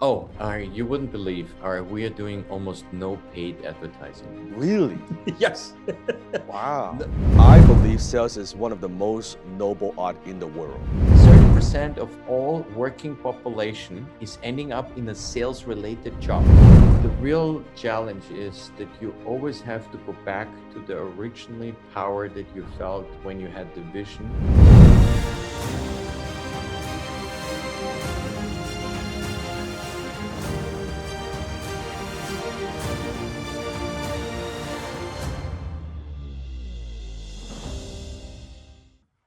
You wouldn't believe. We are doing almost no paid advertising. Really? Yes. Wow. I believe sales is one of the most noble art in the world. 30% of all working population is ending up in a sales-related job. The real challenge is that you always have to go back to the originally power that you felt when you had the vision.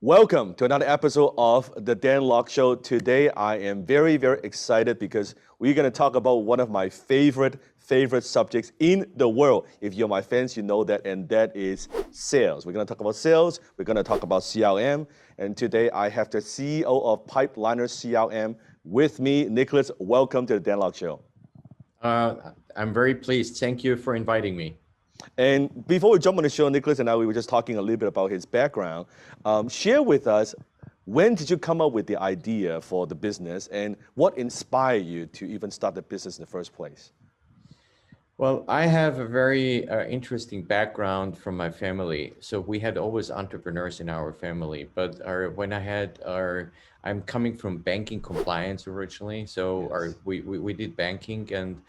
Welcome to another episode of the Dan Lok Show. Today I am very, very excited because we're going to talk about one of my favorite subjects in the world. If you're my fans, you know that, and that is sales. We're going to talk about sales. We're going to talk about CRM. And today I have the CEO of Pipeliner CRM with me, Nikolaus. Welcome to the Dan Lok Show. I'm very pleased. Thank you for inviting me. And before we jump on the show, Nikolaus and I, we were just talking a little bit about his background. Share with us, when did you come up with the idea for the business and what inspired you to even start the business in the first place? Well, I have a very interesting background from my family. So we had always entrepreneurs in our family, but I'm coming from banking compliance originally. So Yes. we did banking, and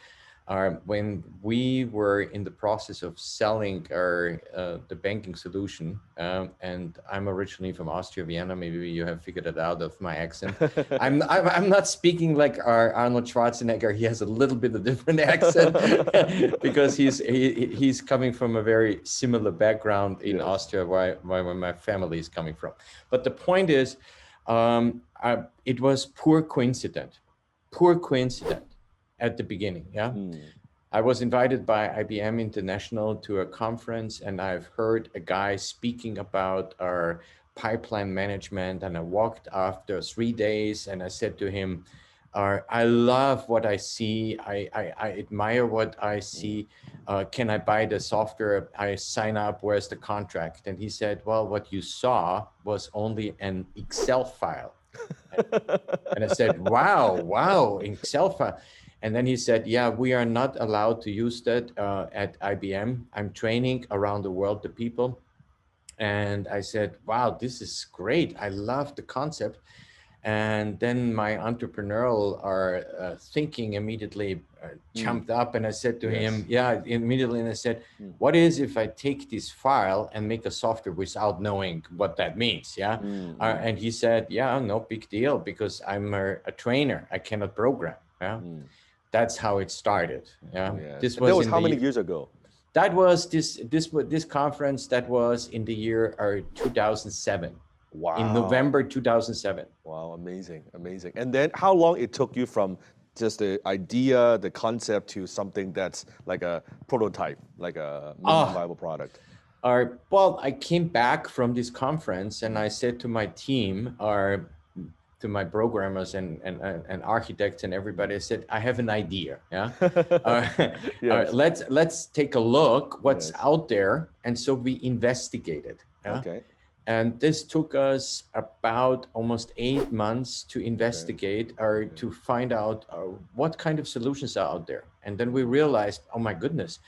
when we were in the process of selling the banking solution, and I'm originally from Austria, Vienna. Maybe you have figured it out of my accent. I'm not speaking like Arnold Schwarzenegger. He has a little bit of different accent because he's coming from a very similar background in Yes. Austria, where my family is coming from. But the point is, it was pure coincidence at the beginning. Yeah. I was invited by IBM International to a conference, and I've heard a guy speaking about our pipeline management. And I walked after 3 days, and I said to him, I love what I see. I admire what I see. Can I buy the software? I sign up. Where's the contract? And he said, well, what you saw was only an Excel file. And I said, wow, Excel file. And then he said, yeah, we are not allowed to use that at IBM. I'm training around the world the people. And I said, wow, this is great. I love the concept. And then my entrepreneurial thinking immediately jumped up, and I said to him, yeah, immediately. And I said, what is if I take this file and make a software without knowing what that means? Yeah. And he said, yeah, no big deal, because I'm a trainer. I cannot program. Yeah. That's how it started. Yeah. Yes. That was how many years ago? That was this conference. That was in the year 2007. Wow. In November 2007. Wow, amazing. And then how long it took you from just the idea, the concept, to something that's like a prototype, like a minimum viable product? Well, I came back from this conference, and I said to my team, to my programmers and architects and everybody, I said, I have an idea. Yeah. Let's take a look what's out there. And so we investigated. Yeah? Okay. And this took us about almost 8 months to investigate or to find out what kind of solutions are out there. And then we realized, oh my goodness,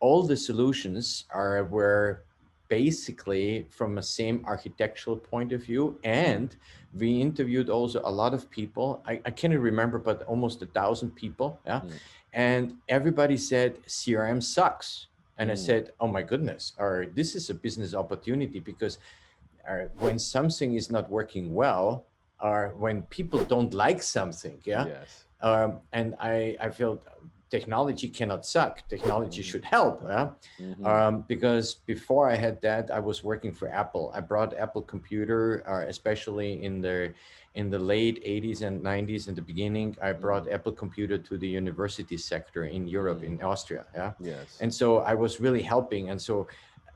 all the solutions were basically from the same architectural point of view. And we interviewed also a lot of people. I cannot remember, but almost 1,000 people. Yeah. And everybody said CRM sucks. And I said, oh my goodness, this is a business opportunity, because when something is not working well, or when people don't like something, and I feel technology cannot suck. Technology should help, because before I had that, I was working for Apple. I brought Apple computer, especially in the late 80s and 90s. In the beginning, I brought Apple computer to the university sector in Europe, in Austria. Yeah. Yes. And so I was really helping, and so.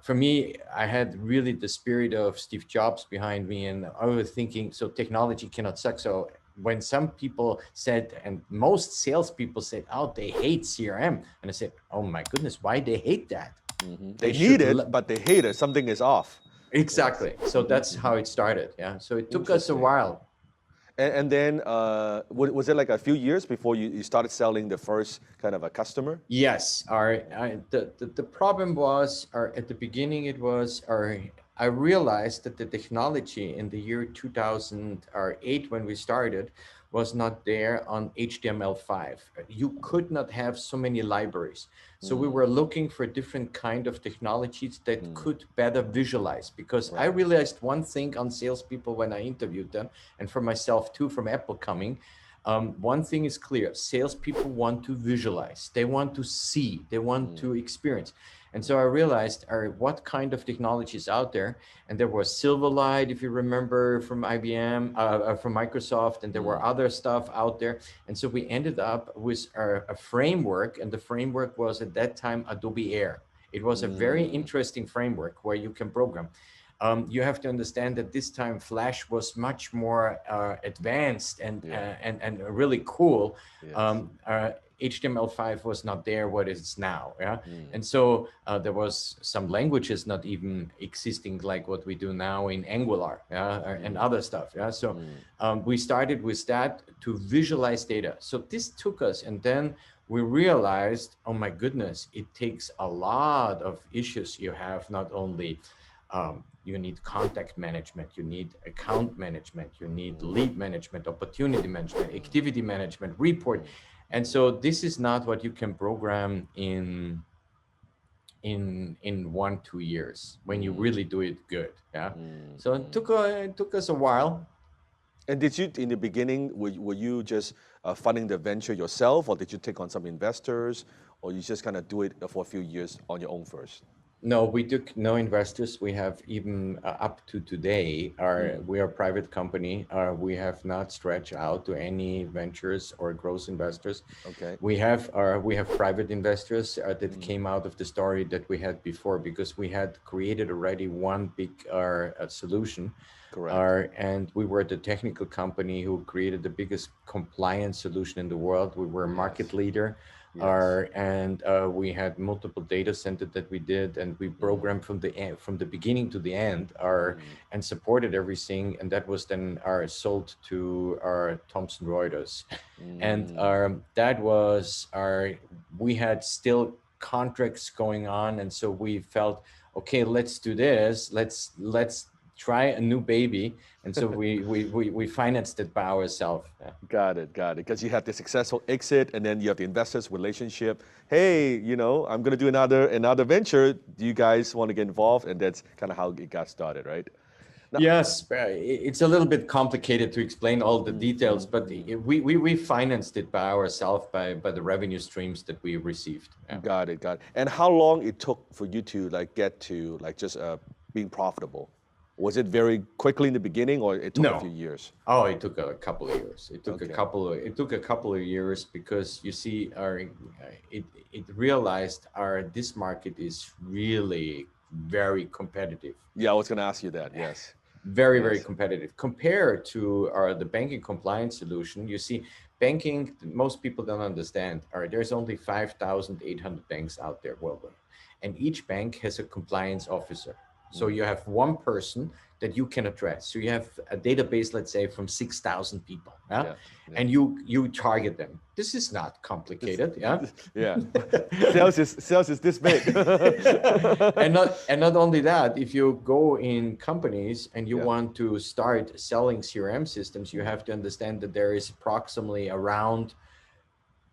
For me, I had really the spirit of Steve Jobs behind me, and I was thinking, so technology cannot suck. So when some people said, and most salespeople said, oh, they hate CRM. And I said, oh my goodness, why they hate that? They need it, but they hate it. Something is off. Exactly. Yes. So that's how it started. Yeah. So it took us a while. And then was it like a few years before you started selling the first kind of a customer? Yes, the problem was, at the beginning it was, I realized that the technology in the year 2008 when we started was not there on HTML5. You could not have so many libraries. So we were looking for different kind of technologies that could better visualize, because I Right. realized one thing on salespeople when I interviewed them, and for myself too, from Apple coming, one thing is clear: salespeople want to visualize, they want to see, they want to experience. And so I realized, what kind of technology is out there? And there was Silverlight, if you remember, from IBM, from Microsoft, and there were other stuff out there. And so we ended up with a framework, and the framework was at that time Adobe Air. It was a very interesting framework where you can program. You have to understand that this time Flash was much more advanced and really cool. Yes. HTML5 was not there what it is now. Yeah. And so there was some languages not even existing like what we do now in Angular, and other stuff. Yeah. So we started with that to visualize data. So this took us, and then we realized, oh my goodness, it takes a lot of issues. You have not only you need contact management, you need account management, you need lead management, opportunity management, activity management, report. And so this is not what you can program in 1-2 years when you really do it good. Yeah. So it took us a while. And did you, in the beginning, were you just funding the venture yourself, or did you take on some investors, or you just kind of do it for a few years on your own first? No, we took no investors. We have even up to today, we are a private company. We have not stretched out to any ventures or growth investors. Okay. We have private investors that came out of the story that we had before, because we had created already one big solution. Correct. And we were the technical company who created the biggest compliance solution in the world. We were a market leader. Yes. And we had multiple data centers that we did, and we programmed from the beginning to the end, and supported everything. And that was then sold to our Thomson Reuters, and that was we had still contracts going on, and so we felt, okay, let's do this. Let's try a new baby, and so we financed it by ourselves. Yeah. Got it, got it. Because you have the successful exit, and then you have the investors relationship. Hey, I'm going to do another venture. Do you guys want to get involved? And that's kind of how it got started, right? Now, Yes, it's a little bit complicated to explain all the details, but we financed it by ourselves, by the revenue streams that we received. Yeah. got it, got it. And how long it took for you to get to just being profitable? Was it very quickly in the beginning, or it took a few years? Oh, it took a couple of years. It took Okay. a couple of years, because you see, it realized this market is really very competitive. Yeah, I was going to ask you that. Yes. Very competitive compared to the banking compliance solution. You see, banking, most people don't understand, there's only 5,800 banks out there worldwide, and each bank has a compliance officer. So you have one person that you can address. So you have a database, let's say, from 6,000 people, and you target them. This is not complicated. Yeah. Sales is this big. and not only that, if you go in companies and you want to start selling CRM systems, you have to understand that there is approximately around,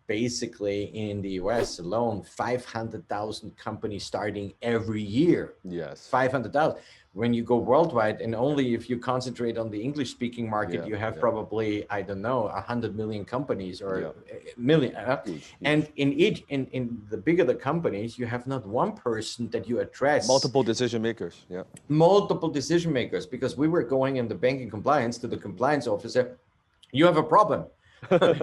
basically in the US alone, 500,000 companies starting every year. Yes. 500,000. When you go worldwide, and only if you concentrate on the English-speaking market, you have probably, I don't know, 100 million companies, or a million. Huge. And in the bigger the companies, you have not one person that you address. Multiple decision makers. Yeah. Multiple decision makers, because we were going in the banking compliance to the compliance officer. You have a problem.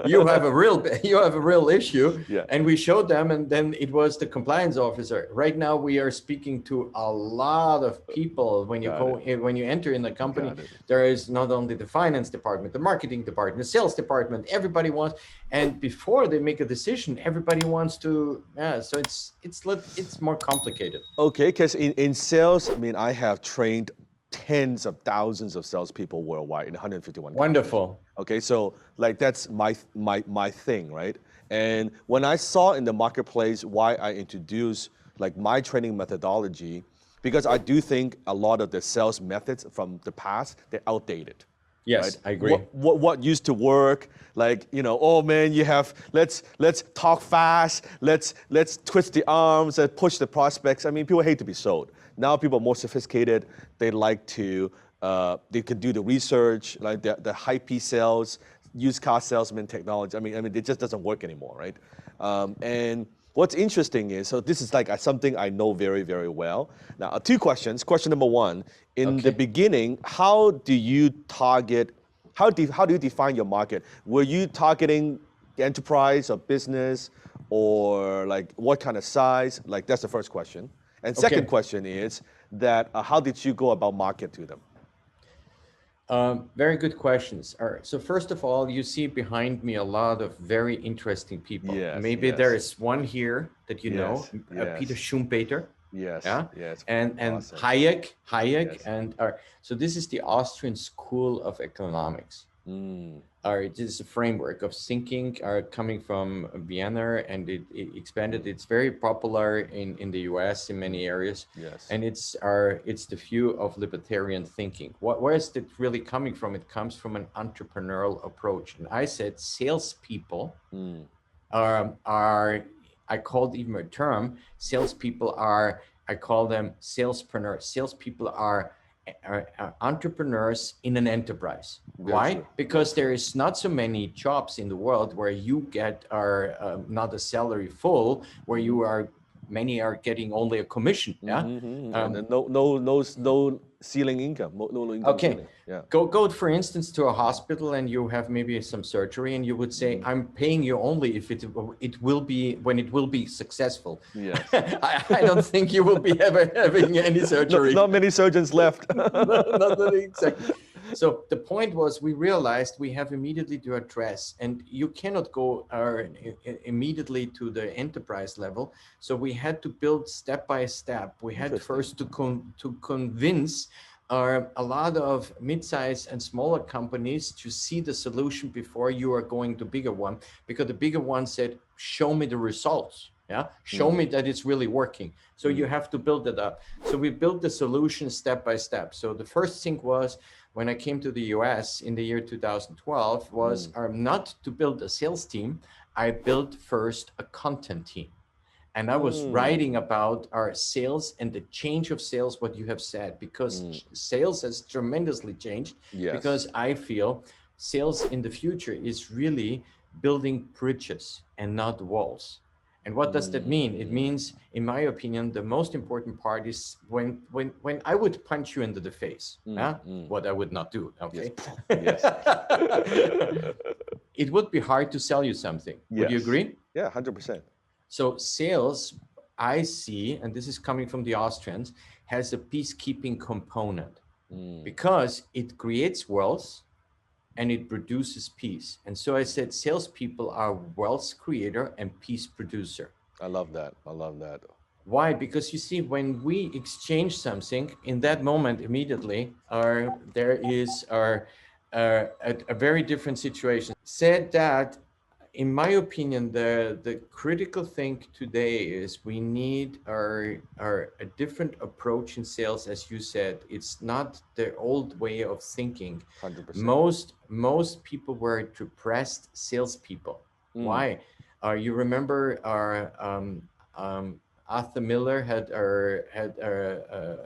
you have a real issue. And we showed them, and then it was the compliance officer. Right now we are speaking to a lot of people. When you enter in the company, there is not only the finance department, the marketing department, the sales department. Everybody wants, and before they make a decision, everybody wants to. So it's more complicated. Okay, because in sales, I mean, I have trained tens of thousands of salespeople worldwide in 151 countries. Wonderful. Okay, so like that's my thing, right? And when I saw in the marketplace why I introduced like my training methodology, because I do think a lot of the sales methods from the past, they're outdated. Right? Yes, I agree. What used to work, like, you know, oh man, you have let's talk fast, let's twist the arms and push the prospects. I mean, people hate to be sold. Now people are more sophisticated. They like to they can do the research, like the high P sales, used car salesman technology. I mean, it just doesn't work anymore, right? And what's interesting is, so this is like something I know very, very well. Now, two questions. Question number one, in the beginning, how do you target, how do you define your market? Were you targeting enterprise or business, or like what kind of size? Like that's the first question. And second question is that how did you go about market to them? Very good questions. All right. So first of all, you see behind me a lot of very interesting people. Yes, Maybe there is one here that you know, yes. Peter Schumpeter. Yes. Yeah. Yes. And Awesome. Hayek, Yes. and so this is the Austrian School of Economics. It is a framework of thinking coming from Vienna, and it expanded. It's very popular in the US in many areas. Yes. And it's the view of libertarian thinking. Where is it really coming from? It comes from an entrepreneurial approach. And I said salespeople are I called even a term, salespeople are, I call them salespreneurs. Salespeople are entrepreneurs in an enterprise. Why? True. Because there is not so many jobs in the world where you get not a salary full, where you are, many are getting only a commission. Yeah. And no ceiling income. No income ceiling. Yeah. Go for instance to a hospital and you have maybe some surgery and you would say, I'm paying you only if it will be when it will be successful. Yes. I don't think you will be ever having any surgery. Not many surgeons left. Not exactly. So the point was, we realized we have immediately to address, and you cannot go immediately to the enterprise level. So we had to build step by step. We had first to convince a lot of mid-sized and smaller companies to see the solution before you are going to bigger one, because the bigger one said, show me the results. Yeah, show me that it's really working. So you have to build it up. So we built the solution step by step. So the first thing was, when I came to the US in the year 2012, was not to build a sales team. I built first a content team. And I was writing about our sales and the change of sales, what you have said, because sales has tremendously changed. Yes. Because I feel sales in the future is really building bridges and not walls. And what does that mean? It means, in my opinion, the most important part is when I would punch you into the face, what I would not do, okay? Yes. It would be hard to sell you something. Would you agree? Yeah, 100%. So sales, I see, and this is coming from the Austrians, has a peacekeeping component because it creates wealth and it produces peace. And so I said, salespeople are wealth creator and peace producer. I love that. I love that. Why? Because you see, when we exchange something, in that moment, immediately, there is a very different situation. Said that, in my opinion, the critical thing today is we need a different approach in sales. As you said, it's not the old way of thinking. 100%. Most people were depressed salespeople. Why? You remember Arthur Miller had a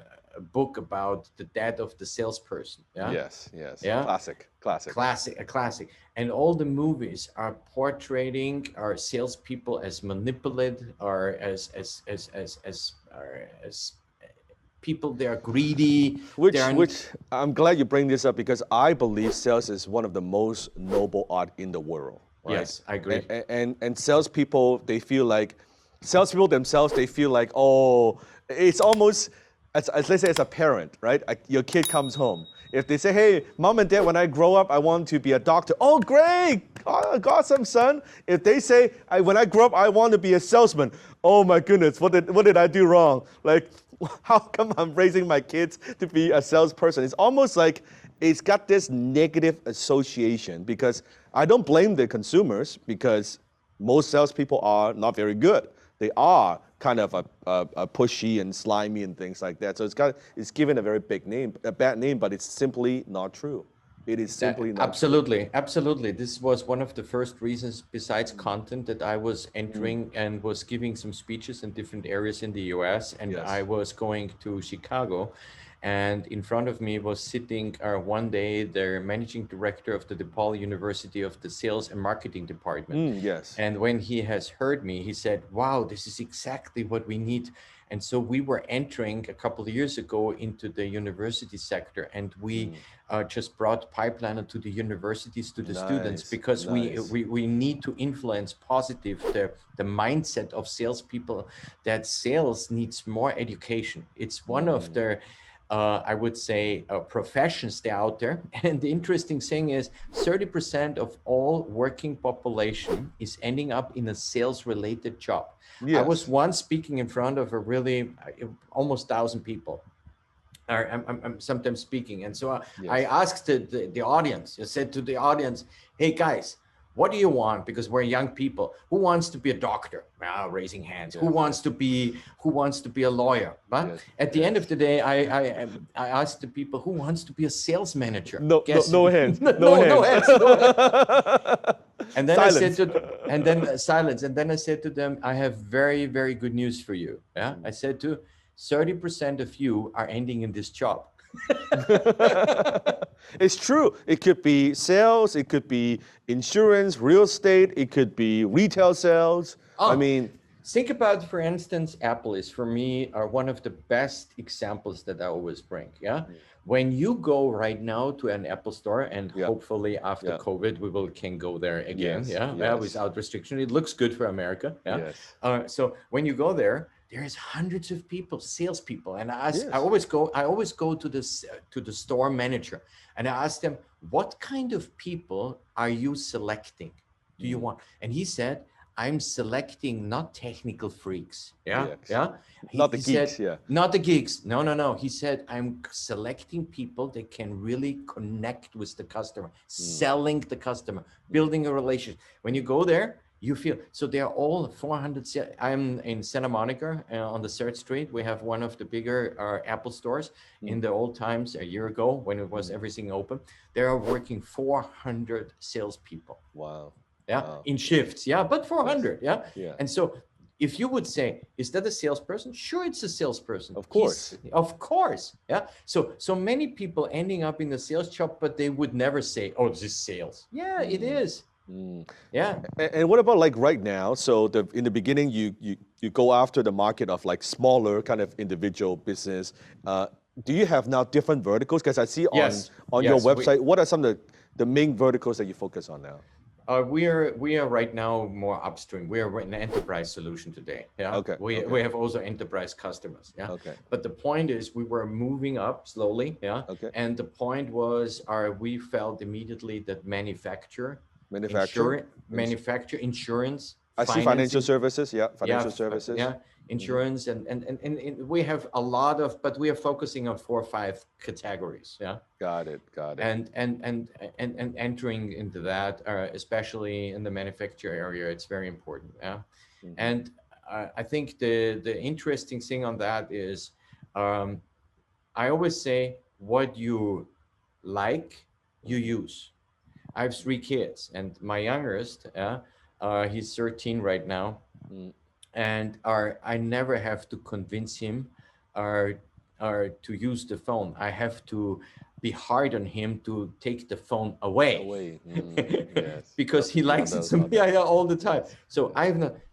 book about the death of the salesperson. Yeah. Yes. Yeah. Classic. And all the movies are portraying our salespeople as manipulated or as people. They are greedy. Which I'm glad you bring this up, because I believe sales is one of the most noble art in the world. Right? Yes, I agree. And salespeople, they feel like, salespeople themselves, they feel like, oh, it's almost, as let's say as a parent, right? Your kid comes home If they say, hey, mom and dad, when I grow up, I want to be a doctor. Oh, great. Awesome, son. If they say, when I grow up, I want to be a salesman. Oh my goodness, what did I do wrong? Like, how come I'm raising my kids to be a salesperson? It's almost like it's got this negative association because I don't blame the consumers because most salespeople are not very good. They are kind of a pushy and slimy and things like that. So it's given a very big name, a bad name, but it's simply not true. It is simply not true. Absolutely. This was one of the first reasons, besides content, that I was entering and was giving some speeches in different areas in the US. And Yes. I was going to Chicago. And in front of me was sitting one day the managing director of the DePaul University of the Sales and Marketing Department. Yes. And when he has heard me, he said, wow, this is exactly what we need. And so we were entering a couple of years ago into the university sector, and we just brought Pipeliner to the universities, to the students, because we need to influence positive the mindset of salespeople, that sales needs more education. It's one of the I would say professions that are out there. And the interesting thing is 30% of all working population is ending up in a sales related job. Yes. I was once speaking in front of a really almost 1,000 people. I'm sometimes speaking. And so I asked the audience, I said to the audience, hey guys, what do you want? Because we're young people. Who wants to be a doctor? Raising hands. Who wants to be a lawyer? But at the end of the day, I asked the people, who wants to be a sales manager? No hands. No hands. And then silence. Silence. And then I said to them, I have very, very good news for you. Yeah. I said 30% of you are ending in this job. It's true. It could be sales, it could be insurance, real estate, it could be retail sales. I mean, think about, for instance, Apple is for me are one of the best examples that I always bring. Yeah. When you go right now to an Apple store, and hopefully after COVID, we can go there again. Without restriction. It looks good for America. Yeah. So when you go there is hundreds of people, salespeople, and I always go to the store manager, and I ask them, what kind of people are you selecting? Do you want? And he said, I'm selecting not technical freaks. Not the geeks. No. He said, I'm selecting people that can really connect with the customer, selling the customer, building a relationship. When you go there, you feel, so they are all 400. I'm in Santa Monica on the 3rd Street. We have one of the bigger Apple stores. In the old times, a year ago, when it was everything open, there are working 400 salespeople. Wow. In shifts. But 400. And so if you would say, is that a salesperson? Sure, it's a salesperson. Of course. Of course. So many people ending up in the sales job, but they would never say, oh, this is sales. It is. And what about like right now? So in the beginning, you go after the market of like smaller kind of individual business. Do you have now different verticals? Because I see on your website, what are some of the main verticals that you focus on now? We are right now more upstream. We are an enterprise solution today. We have also enterprise customers. But the point is, we were moving up slowly. And the point was, we felt immediately that manufacture, insurance. I see financial services. Financial services. Insurance and we have a lot of, but we are focusing on 4 or 5 categories. Got it. And entering into that, especially in the manufacturer area, it's very important. And I think the interesting thing on that is, I always say, what you like, you use. I have 3 kids, and my youngest, he's 13 right now. And I never have to convince him to use the phone. I have to be hard on him to take the phone away. Because he likes it all the time. So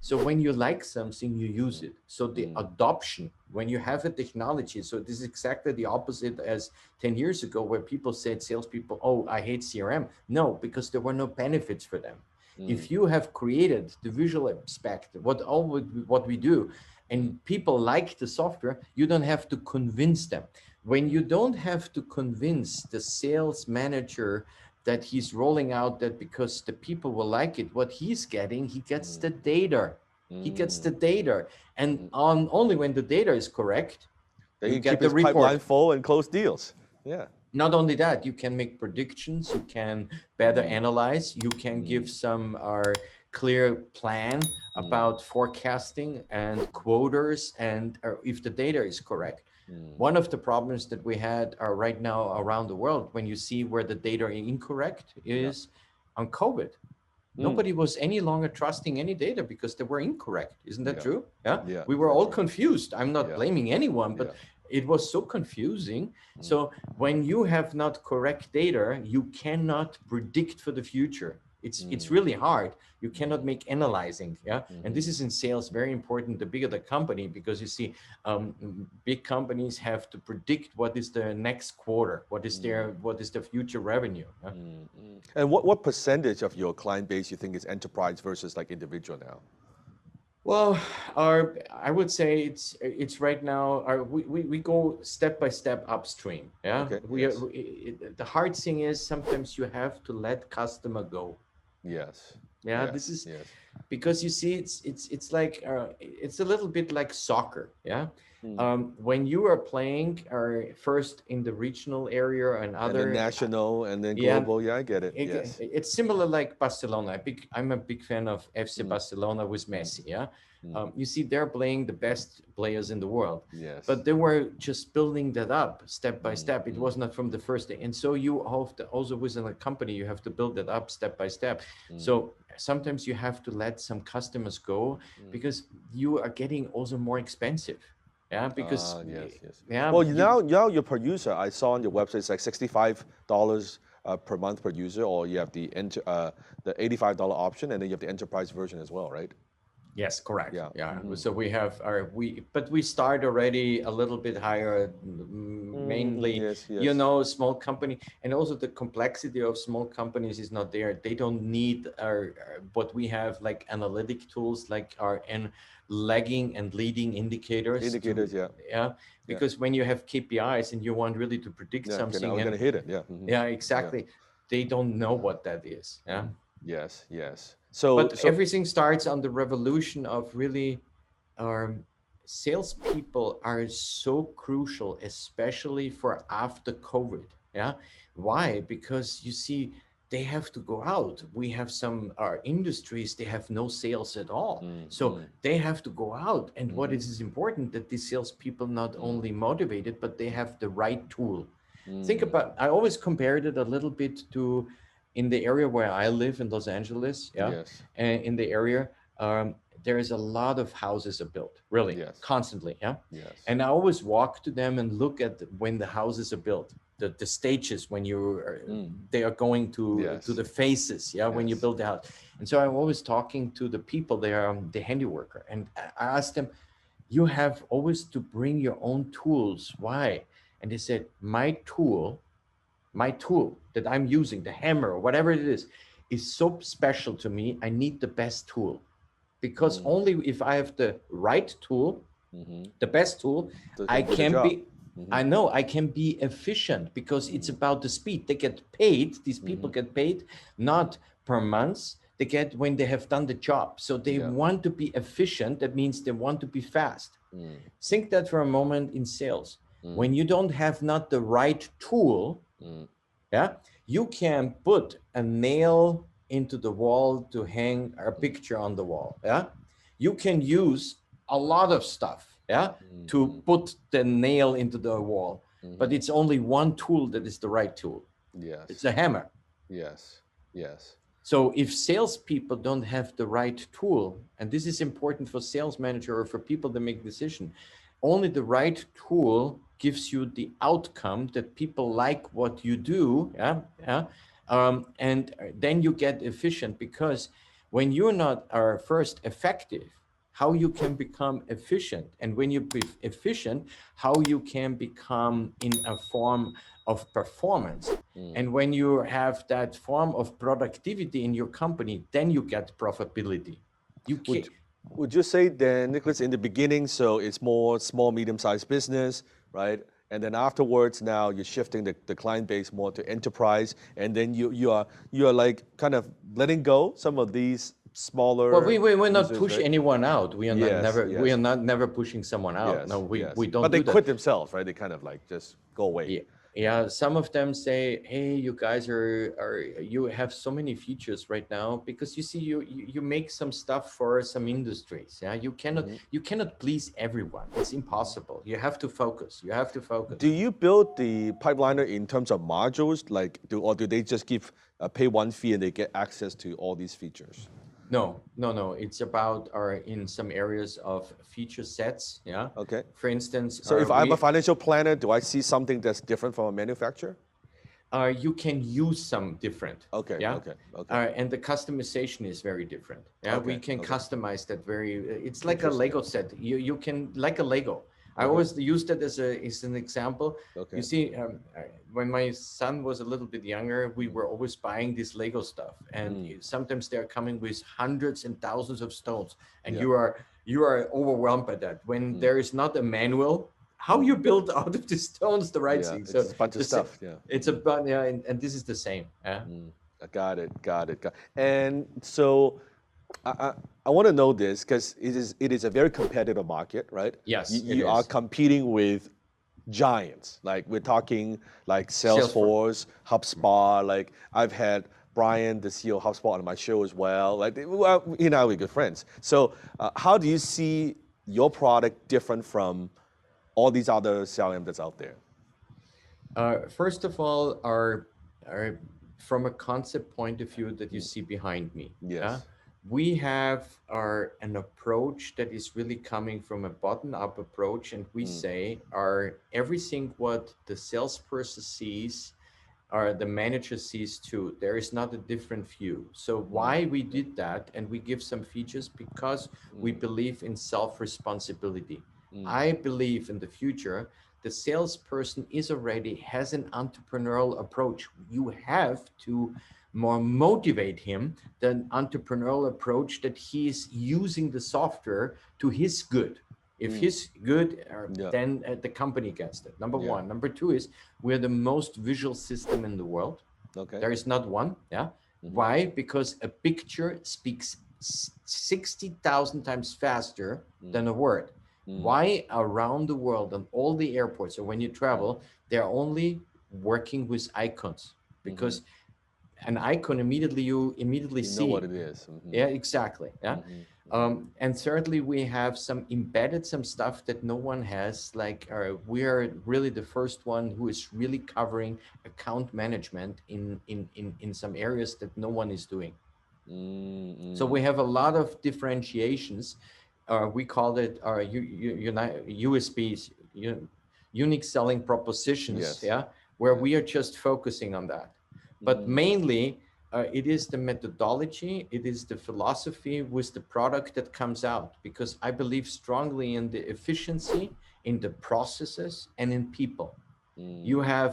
so when you like something, you use it. So the adoption, when you have a technology, so this is exactly the opposite as 10 years ago, where people said, salespeople, oh, I hate CRM. No, because there were no benefits for them. If you have created the visual aspect, what we do, and people like the software, you don't have to convince them. when you don't have to convince the sales manager that he's rolling out that because the people will like it, what he's getting, he gets the data. He gets the data. And on only when the data is correct, Then you you get keep the his pipeline report. full and close deals. Yeah. Not only that, you can make predictions, you can better analyze, you can give some clear plan about forecasting and quotas and if the data is correct. One of the problems that we had are right now around the world, when you see where the data are incorrect, is on COVID. Nobody was any longer trusting any data because they were incorrect. Isn't that true? Yeah. Yeah, We were that's all right. confused. I'm not Yeah. blaming anyone, but it was so confusing. So when you have not correct data, you cannot predict for the future. It's really hard. You cannot make analyzing. Yeah. And this is in sales very important, the bigger the company, because you see big companies have to predict what is the next quarter, what is the future revenue. Yeah? And what percentage of your client base you think is enterprise versus like individual now? Well, I would say it's right now. We go step by step upstream. Yeah, Okay. we Yes. are. The hard thing is sometimes you have to let customer go. Yes. Yeah, Yes. this is Yes. because you see it's like it's a little bit like soccer. Yeah, when you are playing first in the regional area and And then other. national and then Yeah, global. Yeah, I get it. Yes. it's similar like Barcelona. I'm a big fan of FC Barcelona with Messi. Yeah, you see, they're playing the best players in the world, Yes. but they were just building that up step by step. It was not from the first day, and so you have to also within a company you have to build that up step by step. So sometimes you have to let some customers go because you are getting also more expensive. Yeah, because Yes, yes. yeah, Well, now your per user, I saw on your website, it's like $65 per month per user, or you have the $85 option, and then you have the enterprise version as well, right? Yes, correct. Yeah. Yeah. So we have but we start already a little bit higher, mainly, Yes, yes. small company, and also the complexity of small companies is not there. They don't need what we have, like analytic tools, like our and lagging and leading indicators. Indicators, yeah. Yeah, because when you have KPIs and you want really to predict Yeah, something, we're gonna and hit it. Yeah. yeah, exactly, they don't know what that is. Yeah. Yes, yes. So, But everything starts on the revolution of really salespeople are so crucial, especially for after COVID. Yeah. Why? Because you see, they have to go out. We have some industries, they have no sales at all. So they have to go out. And what is important that these salespeople not only motivated, but they have the right tool. Think about, I always compared it a little bit to in the area where I live in Los Angeles, yeah, yes, and in the area, there is a lot of houses are built, really, yes, constantly, yeah. yes. And I always walk to them and look at when the houses are built, the stages when they are going Yes. to the phases, yeah, when you Yes. build the house. And so I'm always talking to the people there, the handiworker, and I asked them, you have always to bring your own tools. Why? And they said, my tool that I'm using, the hammer or whatever it is so special to me. I need the best tool because only if I have the right tool, the best tool, So I do the can job. be, I know I can be efficient because it's about the speed. They get paid, these people get paid not per month, they get when they have done the job. So they want to be efficient. That means they want to be fast. Think that for a moment in sales. When you don't have not the right tool, yeah, you can put a nail into the wall to hang a picture on the wall. Yeah, you can use a lot of stuff, yeah, to put the nail into the wall, but it's only one tool that is the right tool. Yes. It's a hammer. Yes. Yes. So if salespeople don't have the right tool, and this is important for sales manager or for people that make decision, only the right tool gives you the outcome that people like what you do. Yeah, yeah. And then you get efficient because when you're not first effective, how you can become efficient, and when you be efficient, how you can become in a form of performance. And when you have that form of productivity in your company, then you get profitability. You can Would you say then, Nicholas, in the beginning, so it's more small, medium-sized business, right? And then afterwards, now you're shifting the client base more to enterprise, and then you are like kind of letting go some of these Well, smaller we will not users, push right? anyone out. We are not Yes, never we are yes, not never pushing someone out. No, yes, we yes. don't But they do that. quit themselves, right? They kind of like just go away. Yeah, yeah. Some of them say, "Hey, you guys are you have so many features right now because you see you make some stuff for some industries. Yeah, you cannot please everyone. It's impossible. You have to focus. You have to Do focus. you build the pipeliner in terms of modules, like or do they just give pay one fee and they get access to all these features? No, no, no. It's about our in some areas of feature sets. Yeah, Okay. for instance, So if I'm a we financial planner, do I see something that's different from a manufacturer? you can use some different. Okay, Yeah. okay, okay, And the customization is very different. Yeah, we okay, can okay. customize that very. It's like a Interesting. Lego set. You can like a Lego. I Okay, always use that as an example. You okay. see, when my son was a little bit younger, we were always buying this Lego stuff, and sometimes they're coming with hundreds and thousands of stones, and Yeah. you are overwhelmed by that. When there is not a manual, how you build out of the stones the right Yeah, thing. it's So just a bunch of the sa- stuff. Yeah. it's about yeah, and this is the same. Yeah. I got it, got it, got And so I, I, I want to know this because it is a very competitive market, right? You, Yes, it you are is. competing with giants. Like we're talking like Salesforce. Salesforce, HubSpot. Like I've had Brian, the CEO of HubSpot, on my show as well. Like well, we're good friends. So how do you see your product different from all these other CRM that's out there? First of all, our from a concept point of view that you see behind me, yeah, Yes. we have our an approach that is really coming from a bottom-up approach, and we say our everything what the salesperson sees or the manager sees too. There is not a different view. So why we did that, and we give some features because we believe in self-responsibility. I believe in the future, the salesperson is already has an entrepreneurial approach. You have to more motivate him than entrepreneurial approach that he is using the software to his good. If he's good, Yeah. then the company gets it. Number Yeah. one. Number two is we're the most visual system in the world. Okay. There is not one. Yeah. Why? Because a picture speaks 60,000 times faster than a word. Why around the world on all the airports or when you travel, they're only working with icons because an icon immediately you immediately You know see. what it is. Yeah, exactly. Yeah. And certainly we have some embedded some stuff that no one has. Like we are really the first one who is really covering account management in some areas that no one is doing. So we have a lot of differentiations. We call it our USPs, unique selling propositions. Yes. Yeah, where Yeah. we are just focusing on that. But mainly, it is the methodology, it is the philosophy with the product that comes out. Because I believe strongly in the efficiency, in the processes, and in people. You have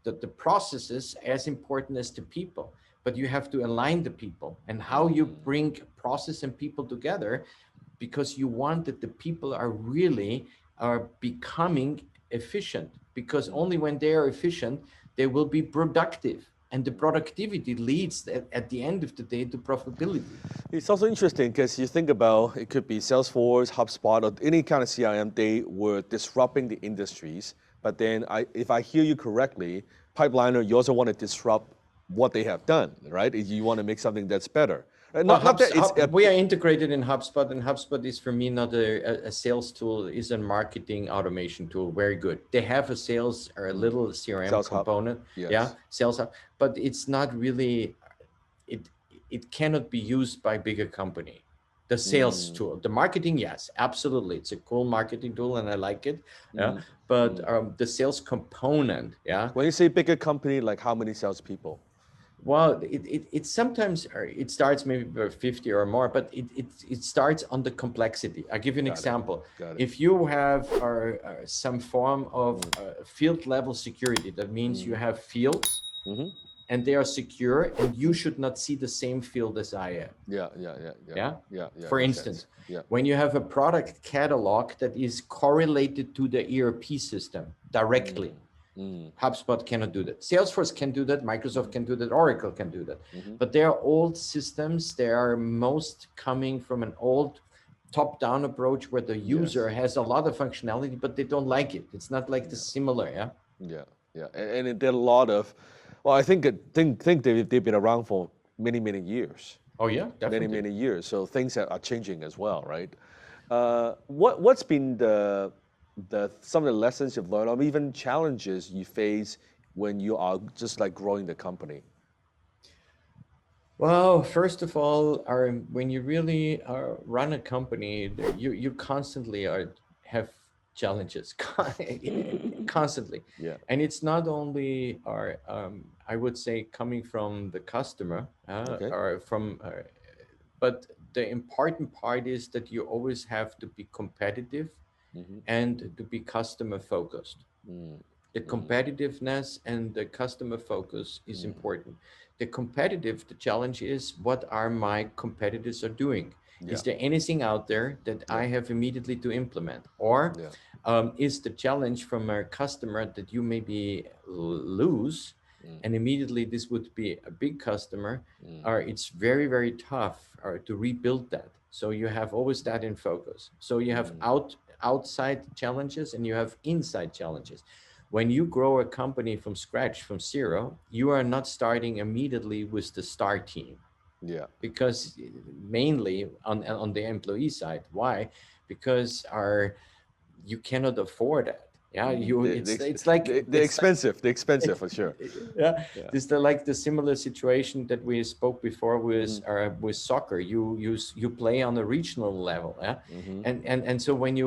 the processes as important as the people, but you have to align the people and how you bring process and people together, because you want that the people are really are becoming efficient, because only when they are efficient they will be productive, and the productivity leads at the end of the day to profitability. It's also interesting because you think about it could be Salesforce, HubSpot, or any kind of CRM. They were disrupting the industries. But then, if I hear you correctly, Pipeliner, you also want to disrupt what they have done, right? You want to make something that's better. Well, Not that it's we are integrated in HubSpot, and HubSpot is for me not a sales tool, is a marketing automation tool. Very good. They have a sales or a little CRM Sales Hub. component. Yeah, Yes. sales hub, but it's not really. It it cannot be used by bigger company. The sales tool, the marketing, yes, absolutely, it's a cool marketing tool, and I like it. Yeah, but the sales component, yeah. When you say bigger company, like how many salespeople? Well, it sometimes it starts maybe by 50 or more, but it starts on the complexity. I'll give you an Got it. example. Got it. If you have some form of field level security, that means you have fields and they are secure, and you should not see the same field as I am. Yeah, yeah, yeah, yeah, Yeah. yeah. For Makes instance, sense. Yeah. when you have a product catalog that is correlated to the ERP system directly, HubSpot cannot do that. Salesforce can do that. Microsoft can do that. Oracle can do that. But they are old systems. They are most coming from an old top-down approach where the user has a lot of functionality, but they don't like it. It's not like the similar, yeah? Yeah, yeah, and there are a lot of, well, I think they've been around for many years, Oh yeah, definitely. many years. So things are changing as well, right? What's been the some of the lessons you've learned, or even challenges you face when you are just like growing the company? Well, first of all, when you really run a company, you constantly have challenges, constantly, Yeah. and it's not only I would say coming from the customer Okay. or from, but the important part is that you always have to be competitive and to be customer focused. The competitiveness and the customer focus is important. The challenge is, what are my competitors are doing? Yeah. Is there anything out there that Yeah. I have immediately to implement? Or Yeah. is the challenge from a customer that you maybe lose, and immediately this would be a big customer, or it's very tough to rebuild that. So you have always that in focus. So you have outside challenges and you have inside challenges. When you grow a company from scratch, from zero, you are not starting immediately with the star team, Yeah. because mainly on the employee side. Why? Because you cannot afford it. Yeah, it's like They're expensive. They're expensive for sure. yeah, Yeah. this is like the similar situation that we spoke before with soccer. You play on a regional level, yeah, and so when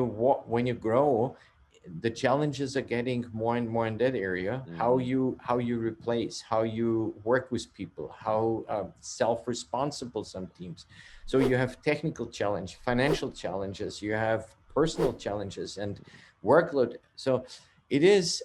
you grow, the challenges are getting more and more in that area. How you replace, how you work with people, how self-responsible some teams. So you have technical challenge, financial challenges, you have personal challenges and workload. So it is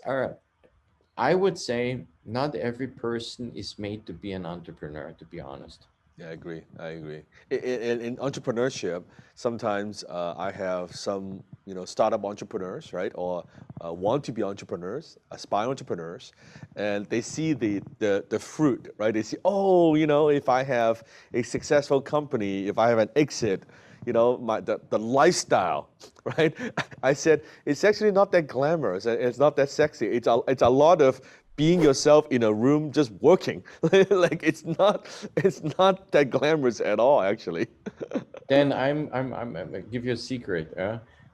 I would say not every person is made to be an entrepreneur, to be honest. Yeah, I agree. I agree. In entrepreneurship, sometimes I have some, startup entrepreneurs, right, or want to be entrepreneurs, aspire entrepreneurs, and they see the fruit, right? They see, oh, if I have a successful company, if I have an exit, the lifestyle, right? I said it's actually not that glamorous. It's not that sexy. It's a lot of being yourself in a room just working. Like it's not that glamorous at all, actually. Then I'm give you a secret.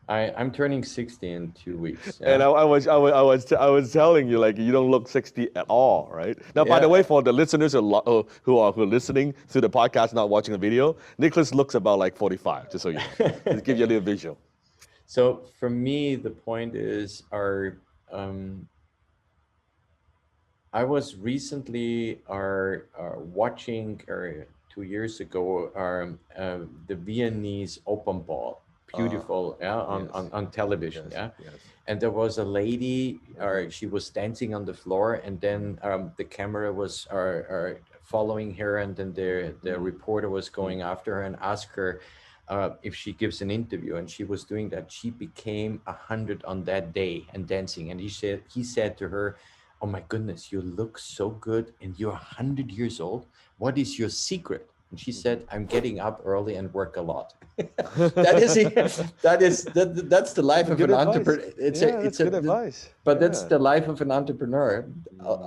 I'm turning 60 in 2 weeks. And Yeah. I was telling you, like, you don't look 60 at all, right? Now, by the Yeah. way, for the listeners who are listening to the podcast, not watching the video, Nicholas looks about like 45, just so you know. Just give you a little visual. So for me, the point is, um, I was recently watching 2 years ago the Viennese open ball, Uh, beautiful, yeah, yes, on television, yes, yeah. yes. And there was a lady, she was dancing on the floor, and then the camera was following her, and then the reporter was going after her and asked her if she gives an interview, and she was doing that. She became 100 on that day and dancing, and he said to her, "Oh my goodness, you look so good, and you're 100 years old. What is your secret?" And she said, "I'm getting up early and work a lot." That is that's the life of Good an advice. entrepreneur. Yeah, that's good advice. But that's Yeah. the life of an entrepreneur.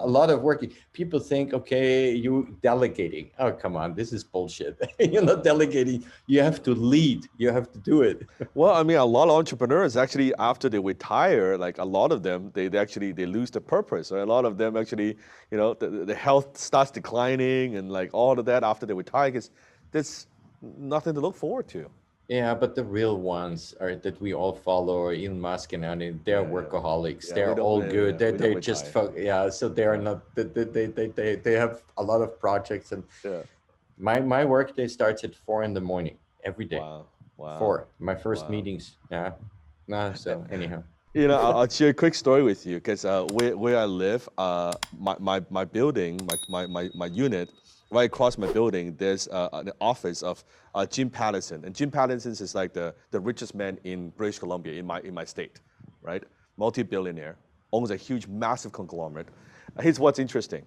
A lot of working. People think, okay, you delegating. Oh, come on, this is bullshit. You're not delegating. You have to lead. You have to do it. Well, I mean, a lot of entrepreneurs actually, after they retire, like a lot of them, they actually they lose the purpose. Right? A lot of them actually, the health starts declining and like all of that after they retire, because there's nothing to look forward to. Yeah, but the real ones are that we all follow, are Elon Musk and they're Yeah, yeah, workaholics. yeah. We They're don't, all yeah, yeah, good. yeah, we don't They're just retire. yeah. So they are Yeah, not. They have a lot of projects, and yeah. my work day starts at 4 in the morning every day. Wow, wow, Four. My first wow. meetings. Yeah. No. So anyhow. I'll share a quick story with you because where I live, my building, my unit, right across my building, there's an office of Jim Pattison, and Jim Pattison is like the richest man in British Columbia in my state, right? Multi-billionaire, owns a huge, massive conglomerate. Here's what's interesting.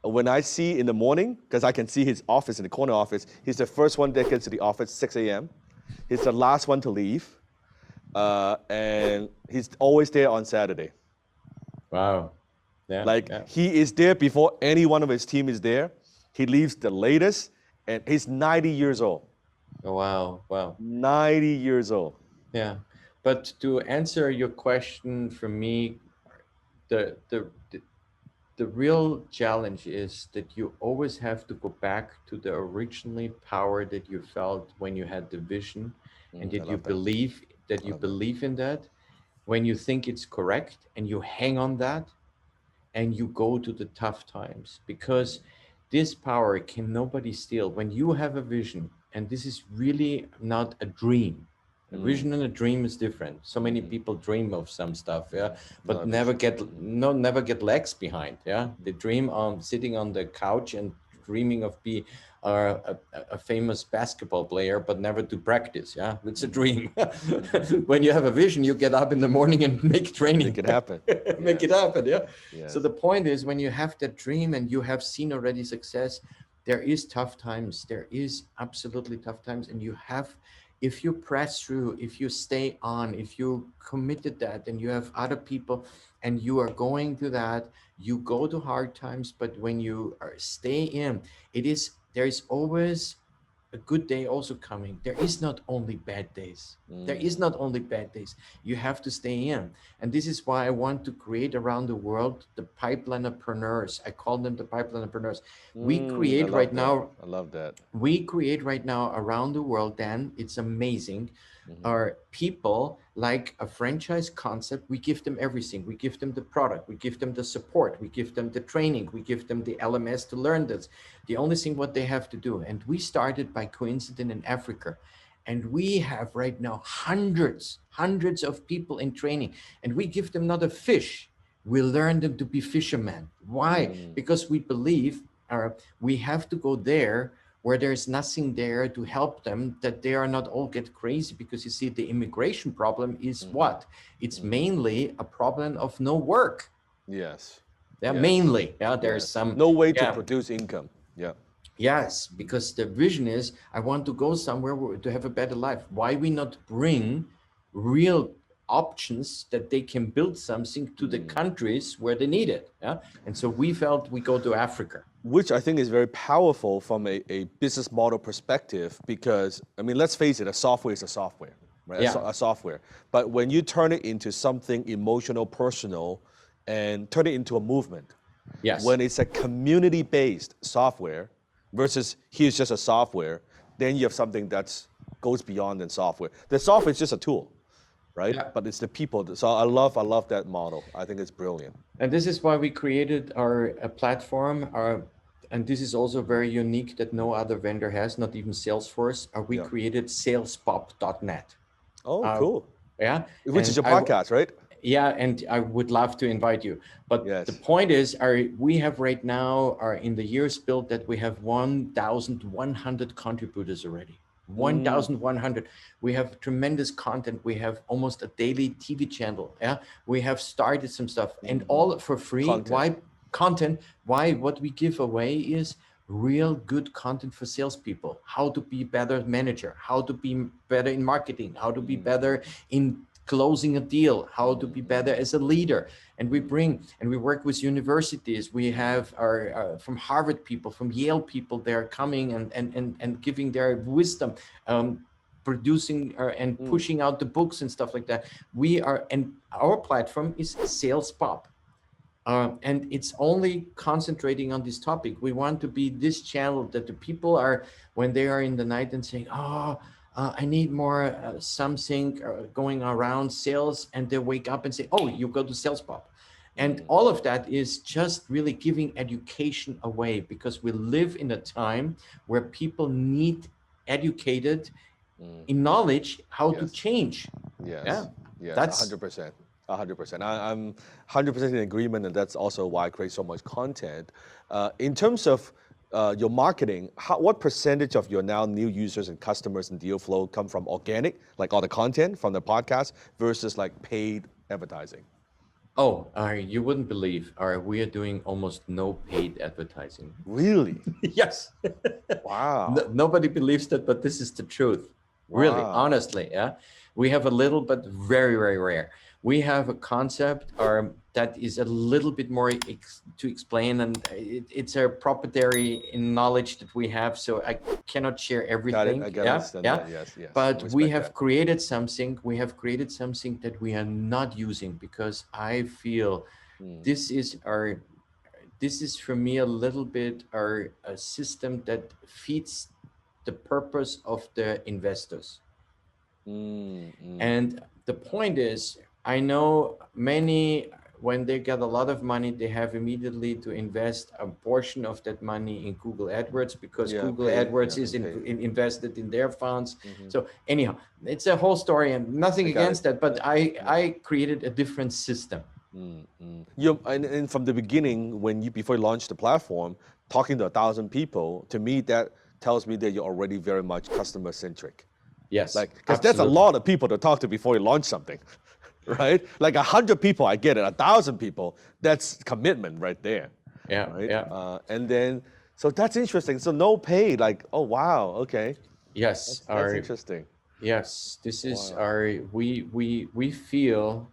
When I see in the morning, because I can see his office in the corner office, he's the first one that gets to the office 6 a.m. He's the last one to leave. And he's always there on Saturday. Wow. Yeah. Like Yeah. he is there before any one of his team is there. He leaves the latest, and he's 90 years old. Oh, wow. Wow. 90 years old. Yeah. But to answer your question for me, the the the, the real challenge is that you always have to go back to the originally power that you felt when you had the vision, and I that you love that. I love that. believe in that, when you think it's correct and you hang on that, and you go to the tough times, because this power can nobody steal. When you have a vision, and this is really not a dream. A vision and a dream is different. So many people dream of some stuff, yeah, No, but I appreciate it. never get legs behind, yeah. They dream on sitting on the couch and dreaming of be a famous basketball player, but never to practice, yeah. It's a dream. When you have a vision, you get up in the morning and make training. Make it happen. Make it Yes. happen, yeah. Yes. So the point is, when you have that dream and you have seen already success, there is tough times. There is absolutely tough times, and you have, if you press through, if you stay on, if you committed that, and you have other people, and you are going to that, you go to hard times. But when you stay in, there is always a good day also coming. There is not only bad days. There is not only bad days. You have to stay in. And this is why I want to create around the world the pipelinepreneurs. I call them the pipelinepreneurs. We create right now. I love that. We create right now around the world, Dan, it's amazing, are people like a franchise concept. We give them everything. We give them the product, we give them the support, we give them the training, we give them the LMS to learn this. The only thing what they have to do, and we started by coincidence in Africa, and we have right now hundreds of people in training, and we give them not a fish, we learn them to be fishermen. Why? Because we believe we have to go there where there's nothing there to help them, that they are not all get crazy. Because you see, the immigration problem is what? It's mainly a problem of no work. Yes. Yeah, Yes. mainly. Yeah, there's Yes. some No way to produce income. Yeah. Yes, because the vision is, I want to go somewhere to have a better life. Why we not bring real options that they can build something to the countries where they need it? Yeah, and so we felt we go to Africa. Which I think is very powerful from a business model perspective, because, I mean, let's face it, a software is a software, right? Yeah. A software. But when you turn it into something emotional, personal, and turn it into a movement, Yes. when it's a community-based software versus here's just a software, then you have something that goes beyond than software. The software is just a tool, right? Yeah. But it's the people. So I love that model. I think it's brilliant. And this is why we created our platform. And this is also very unique that no other vendor has, not even Salesforce. We created salespop.net. Oh, cool. Yeah. Which is And your podcast, right? Yeah, and I would love to invite you. But Yes. the point is, we have right now, in the years built, that we have 1,100 contributors already. 1,100. We have tremendous content. We have almost a daily TV channel. Yeah, we have started some stuff, and all for free. Content. Why content? Why what we give away is real good content for salespeople. How to be better manager, how to be better in marketing, how to be better in closing a deal, how to be better as a leader. And we work with universities. We have our from Harvard people, from Yale people, they're coming and giving their wisdom, producing and pushing out the books and stuff like that. And our platform is Sales Pop. And it's only concentrating on this topic. We want to be this channel that the people are, when they are in the night and saying, I need more something going around sales, and they wake up and say, oh, you go to Sales Pop. And all of that is just really giving education away, because we live in a time where people need educated in knowledge how to change. Yes. Yeah. Yes. That's 100%. 100%. I'm 100% in agreement, and that's also why I create so much content. In terms of your marketing, what percentage of your now new users and customers and deal flow come from organic, like all the content from the podcast, versus like paid advertising? Oh, you wouldn't believe, we are doing almost no paid advertising. Really? Yes. Wow. Nobody believes that, but this is the truth. Really, Wow. honestly, yeah. We have a little, but very, very rare. We have a concept that is a little bit more to explain, and it's a proprietary knowledge that we have, so I cannot share Got it. everything. I gotta Yeah, understand yeah. that. Yes, yes. I But we respect have that. created something. We have created something that we are not using because I feel Mm, this is our this is for me a little bit a system that feeds the purpose of the investors. mm, mm. And the point is, I know many, when they get a lot of money, they have immediately to invest a portion of that money in Google AdWords because Yeah, Google paid. Yeah, AdWords is and paid. invested in their funds. Hmm. So anyhow, it's a whole story and nothing I got it. against that, but Yeah. I created a different system. Mm, mm. You and from the beginning, when you before you launched the platform, talking to 1,000 people, to me that tells me that you're already very much customer centric. Yes, Like, because that's a absolutely. lot of people to talk to before you launch something, right? Like 100 people, I get it. 1,000 people, that's commitment right there, Yeah, right? yeah. And then, so that's interesting. So no pay, like, oh wow, okay, Yes, that's interesting. yes, this is Wow. we feel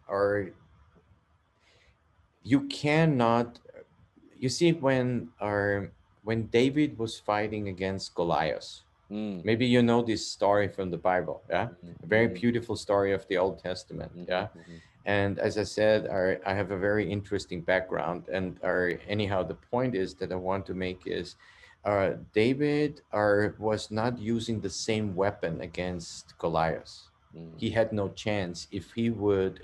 you cannot, you see, when David was fighting against Goliath, Mm, maybe you know this story from the Bible, yeah, mm, a very mm, beautiful story of the Old Testament, mm, yeah. mm, And as I said, I have a very interesting background, and anyhow, the point is that I want to make is, David was not using the same weapon against Goliath. mm, He had no chance if he would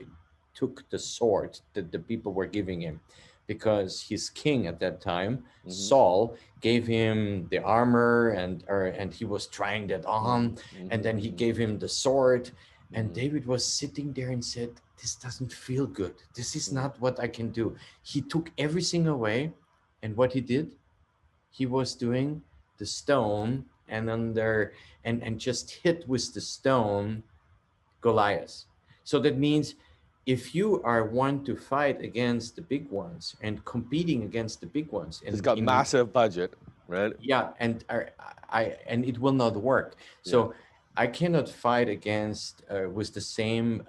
took the sword that the people were giving him, because his king at that time, mm, Saul, gave him the armor, and he was trying that mm, on, mm, and then he mm, gave him the sword, and mm, David was sitting there and said, this doesn't feel good. This is mm, not what I can do. He took everything away, and what he did, he was doing the stone and under and just hit with the stone Goliath. So that means if you are one to fight against the big ones and competing against the big ones It's and got in massive budget, right? yeah, and and it will not work. Yeah. So I cannot fight against with the same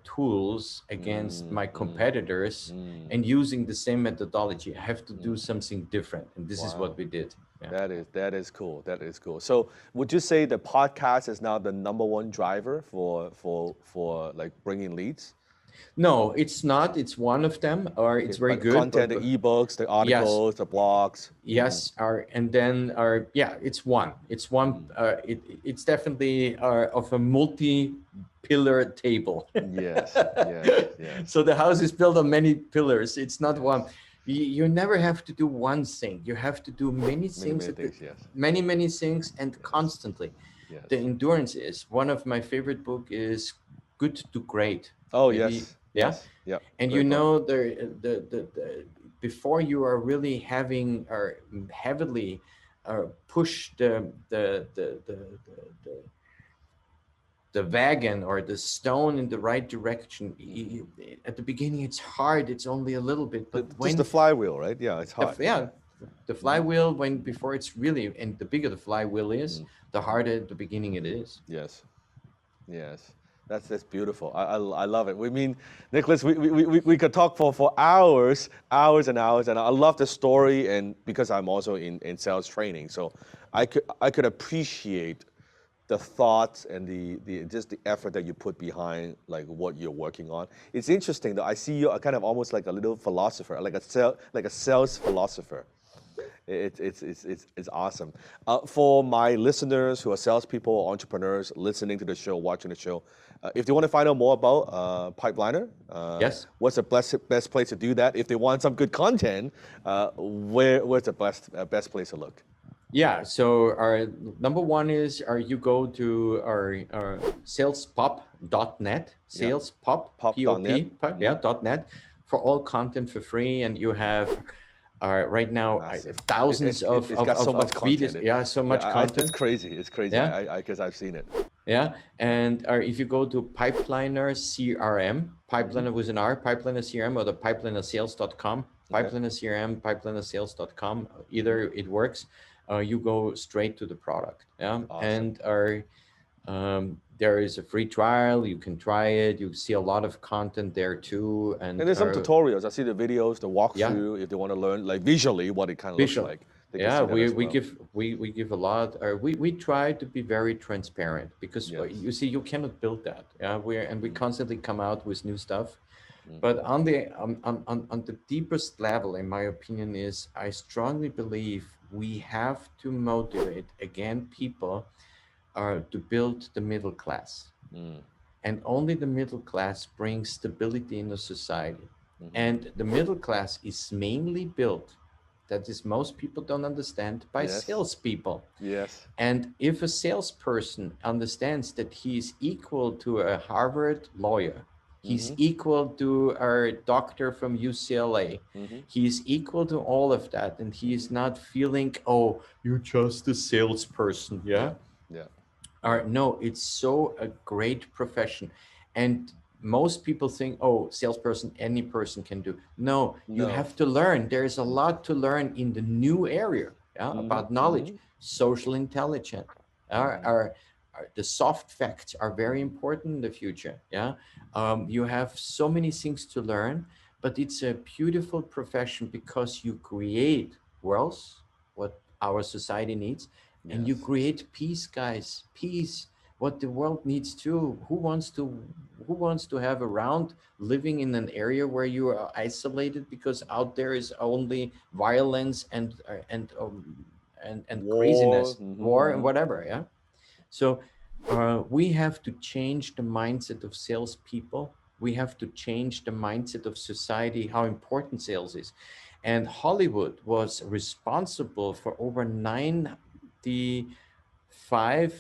tools against Mm, my mm, competitors mm. and using the same methodology. I have to do Mm. something different, and this is what Wow. we did. Yeah. That is cool. That is cool. So would you say the podcast is now the number one driver for like bringing leads? No, it's not. It's one of them, or Okay, it's very but the good. content, the ebooks, the Yes, articles, the blogs. Mm, yes, and then yeah, it's one. It's one. mm. It's definitely of a multi-pillar table. Yes, yes, yes. So the house is built on many pillars. It's not one. Yes. You never have to do one thing. You have to do many Many, things many at the things. Yes. many things and Yes. constantly. Yes. The endurance is one of my favorite book is Good to Great. Oh, Maybe, yes. yeah. Yes. Yep. And you Great book. know the before you are really having or heavily push the wagon or the stone in the right direction. Mhm. At the beginning it's hard, it's only a little bit, but Just the when flywheel, right? Yeah, it's hard. yeah, the Mhm. flywheel, when before it's really, and the bigger the flywheel is, Mm. the harder at the beginning it is. Yes. Yes, that's beautiful. I love it. We mean, Nicholas, we could talk for hours, hours and hours, and I love the story. And because I'm also in sales training, so I could appreciate the thoughts and the just the effort that you put behind like what you're working on. It's interesting though. I see you kind of almost like a little philosopher, like a sales philosopher. It's awesome. For my listeners who are salespeople or entrepreneurs listening to the show, watching the show, if they want to find out more about Pipeliner, Yes. what's the best place to do that? If they want some good content, where's the best place to look? Yeah, so our number one is you go to our salespop.net, Yeah. salespop, Pop.net. P-O-P, yeah, .net, for all content for free. And you have right now Massive. thousands It's got so much of content. videos. Yeah, so Yeah, much it's content. crazy. It's crazy. Yeah, Because I've seen it. yeah. And if you go to Pipeliner CRM, Mm-hmm. Pipeliner with an R, Pipeliner CRM, or the pipelinersales.com, Okay. Pipeliner CRM, pipelinersales.com, Mm-hmm. either it works. You go straight to the product. Yeah. Awesome. And there is a free trial. You can try it. You see a lot of content there too. And And there's some tutorials. I see the videos, the yeah, walkthrough, if they want to learn like visually what it kind of looks visual. like. They can Yeah, see that we as we well. give we give a lot. We try to be very transparent because Yes. you see you cannot build that. Yeah, we Mm-hmm. constantly come out with new stuff. Mm-hmm. But on the deepest level, in my opinion, is I strongly believe we have to motivate again people to build the middle class, Mm-hmm. and only the middle class brings stability in the society. Mm-hmm. And the middle class is mainly built, that is most people don't understand, by Yes. salespeople. Yes. And if a salesperson understands that he is equal to a Harvard lawyer, he's Mm-hmm. equal to a doctor from UCLA, Mm-hmm. he's equal to all of that, and he Mm-hmm. is not feeling, oh, you're just a salesperson, yeah? Yeah. Yeah. Yeah. Or no, it's so a great profession. And most people think, oh, salesperson, any person can do. No, you No. have to learn. There is a lot to learn in the new area, yeah, Mm-hmm. about knowledge, Mm-hmm. social intelligence. Our, Mm-hmm. our, the soft facts are very important in the future. Yeah, you have so many things to learn, but it's a beautiful profession because you create wealth, what our society needs, and you Yes. create peace, guys. Peace, what the world needs too. Who wants to have around living in an area where you are isolated because out there is only violence and War. craziness, Mm-hmm. war and Mm-hmm. whatever. Yeah. So we have to change the mindset of salespeople. We have to change the mindset of society, how important sales is. And Hollywood was responsible for over 95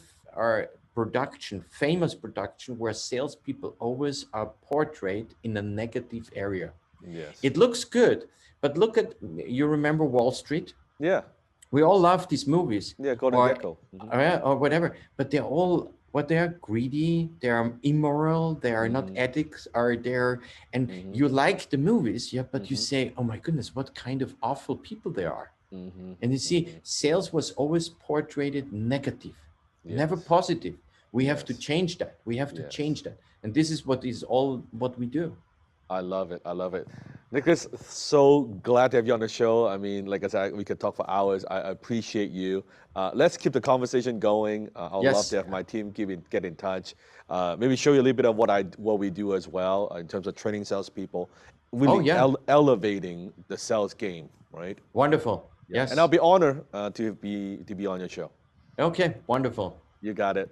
famous production, where salespeople always are portrayed in a negative area. Yes. It looks good, but you remember Wall Street? Yeah. We all love these movies, Yeah. Golden or Gecko. Mm-hmm. or whatever, but they are greedy, they are immoral, they are not Mm-hmm. ethics, are there. And Mm-hmm. you like the movies, yeah, but you Mm-hmm. say, oh my goodness, what kind of awful people they are. Mm-hmm. And you see, Mm-hmm. sales was always portrayed negative, never Yes. positive. We have to Yes. change that. We have to Yes. change that. And this is what we do. I love it. I love it. Nicholas, so glad to have you on the show. I mean, like I said, we could talk for hours. I appreciate you. Let's keep the conversation going. I'd love to Yes. have my team get in touch. Maybe show you a little bit of what we do as well in terms of training salespeople, Oh, really yeah. elevating the sales game, right? Wonderful. Yeah. And I'll Yes. be honored to be on your show. Okay. Wonderful. You got it.